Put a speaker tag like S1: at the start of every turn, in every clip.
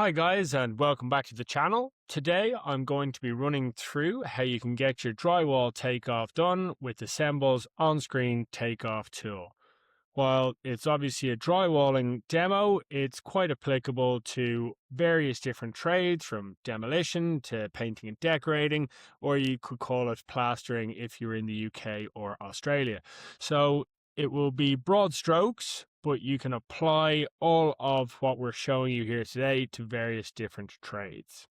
S1: Hi guys, and welcome back to the channel. Today I'm going to be running through how you can get your drywall takeoff done with the Assembles on-screen takeoff tool. While it's obviously a drywalling demo, it's quite applicable to various different trades, from demolition to painting and decorating, or you could call it plastering if you're in the UK or Australia. So it will be broad strokes, but you can apply all of what we're showing you here today to various different trades.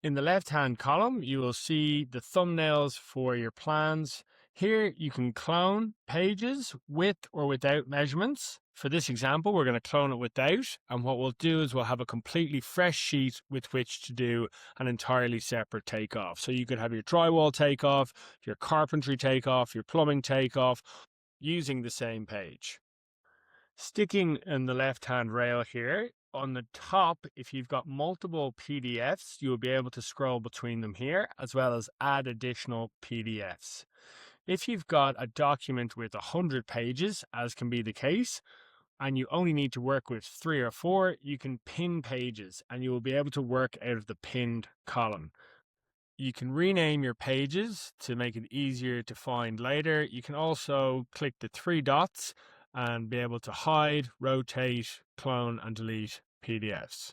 S1: In the left-hand column, you will see the thumbnails for your plans. Here you can clone pages with or without measurements. For this example, we're going to clone it without, and what we'll do is we'll have a completely fresh sheet with which to do an entirely separate takeoff. So you could have your drywall takeoff, your carpentry takeoff, your plumbing takeoff, using the same page. Sticking in the left-hand rail here, on the top, if you've got multiple PDFs, you'll be able to scroll between them here, as well as add additional PDFs. If you've got a document with 100 pages, as can be the case, and you only need to work with 3 or 4, you can pin pages, and you will be able to work out of the pinned column. You can rename your pages to make it easier to find later. You can also click the 3 dots and be able to hide, rotate, clone, and delete PDFs.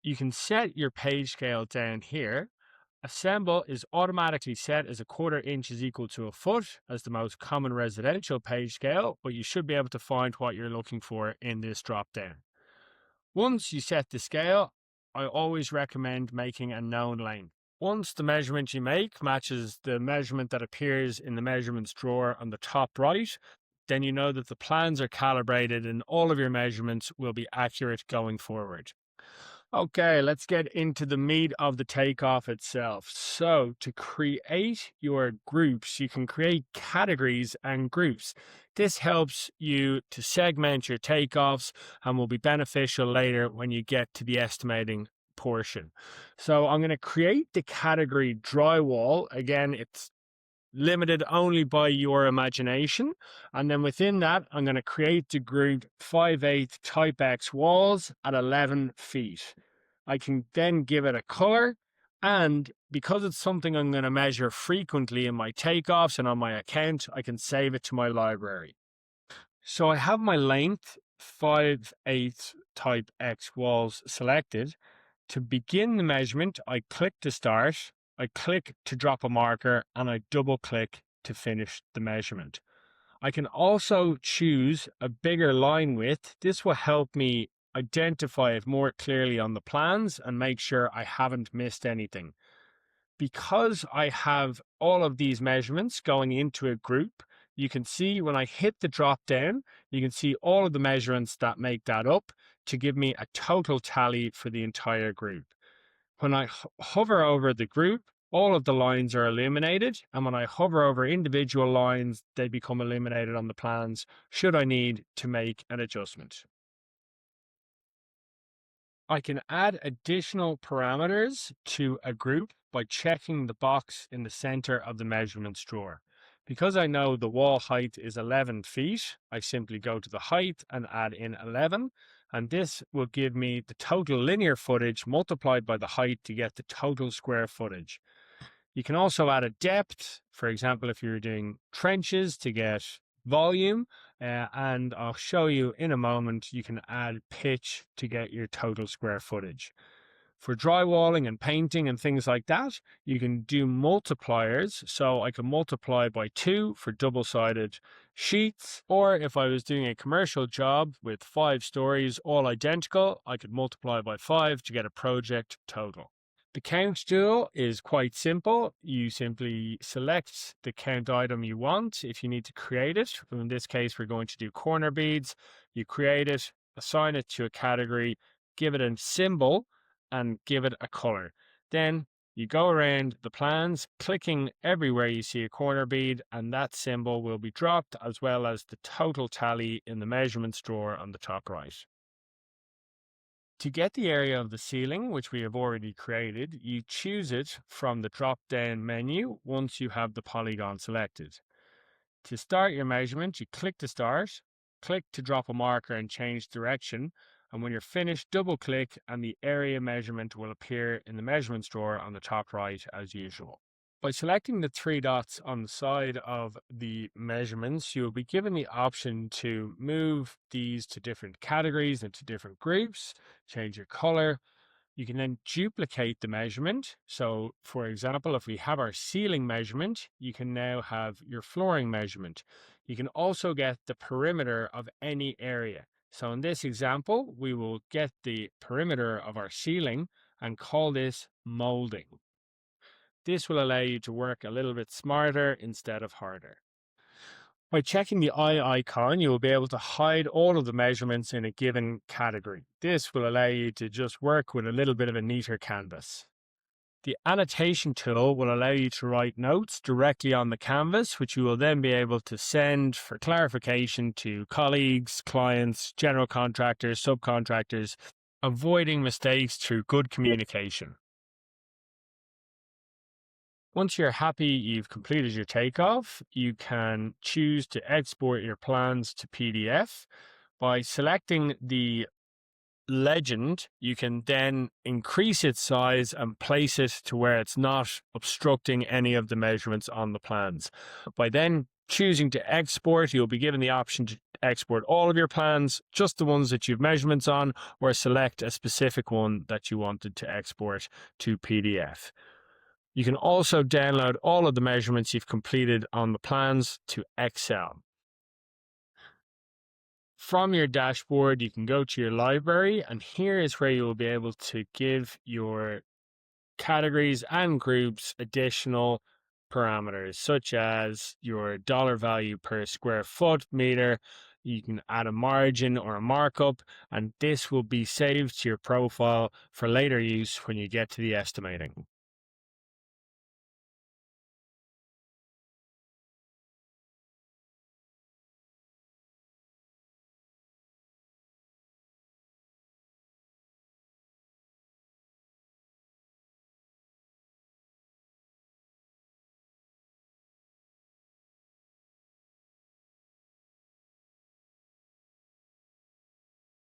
S1: You can set your page scale down here. Assemble is automatically set as 1/4 inch is equal to 1 foot as the most common residential page scale, but you should be able to find what you're looking for in this drop down. Once you set the scale, I always recommend making a known length. Once the measurement you make matches the measurement that appears in the measurements drawer on the top right, then you know that the plans are calibrated and all of your measurements will be accurate going forward. Okay, let's get into the meat of the takeoff itself. So to create your groups, you can create categories and groups. This helps you to segment your takeoffs and will be beneficial later when you get to the estimating portion. So I'm going to create the category drywall. Again, it's limited only by your imagination. And then within that, I'm going to create the group 5/8 type X walls at 11 feet. I can then give it a color. And because it's something I'm going to measure frequently in my takeoffs and on my account, I can save it to my library. So I have my length 5/8 type X walls selected. To begin the measurement, I click to start, I click to drop a marker, and I double click to finish the measurement. I can also choose a bigger line width. This will help me identify it more clearly on the plans and make sure I haven't missed anything. Because I have all of these measurements going into a group, you can see when I hit the drop down, you can see all of the measurements that make that up to give me a total tally for the entire group. When I hover over the group, all of the lines are illuminated, and when I hover over individual lines, they become illuminated on the plans should I need to make an adjustment. I can add additional parameters to a group by checking the box in the center of the measurements drawer. Because I know the wall height is 11 feet, I simply go to the height and add in 11, and this will give me the total linear footage multiplied by the height to get the total square footage. You can also add a depth, for example, if you're doing trenches to get volume, and I'll show you in a moment, you can add pitch to get your total square footage. For drywalling and painting and things like that, you can do multipliers. So I can multiply by 2 for double-sided sheets, or if I was doing a commercial job with 5 stories, all identical, I could multiply by 5 to get a project total. The count tool is quite simple. You simply select the count item you want if you need to create it. In this case, we're going to do corner beads. You create it, assign it to a category, give it a symbol, and give it a color. Then you go around the plans, clicking everywhere you see a corner bead, and that symbol will be dropped, as well as the total tally in the measurements drawer on the top right. To get the area of the ceiling, which we have already created, you choose it from the drop-down menu once you have the polygon selected. To start your measurement, you click to start, click to drop a marker and change direction, And when you're finished, double click and the area measurement will appear in the measurements drawer on the top right as usual. By selecting the three dots on the side of the measurements, you'll be given the option to move these to different categories and to different groups, change your color. You can then duplicate the measurement. So for example, if we have our ceiling measurement, you can now have your flooring measurement. You can also get the perimeter of any area. So in this example, we will get the perimeter of our ceiling and call this moulding. This will allow you to work a little bit smarter instead of harder. By checking the eye icon, you will be able to hide all of the measurements in a given category. This will allow you to just work with a little bit of a neater canvas. The annotation tool will allow you to write notes directly on the canvas, which you will then be able to send for clarification to colleagues, clients, general contractors, subcontractors, avoiding mistakes through good communication. Once you're happy you've completed your takeoff, you can choose to export your plans to PDF. By selecting the legend, you can then increase its size and place it to where it's not obstructing any of the measurements on the plans. By then choosing to export, you'll be given the option to export all of your plans, just the ones that you've measurements on, or select a specific one that you wanted to export to PDF. You can also download all of the measurements you've completed on the plans to Excel. From your dashboard, you can go to your library, and here is where you will be able to give your categories and groups additional parameters, such as your dollar value per square foot meter. You can add a margin or a markup, and this will be saved to your profile for later use when you get to the estimating.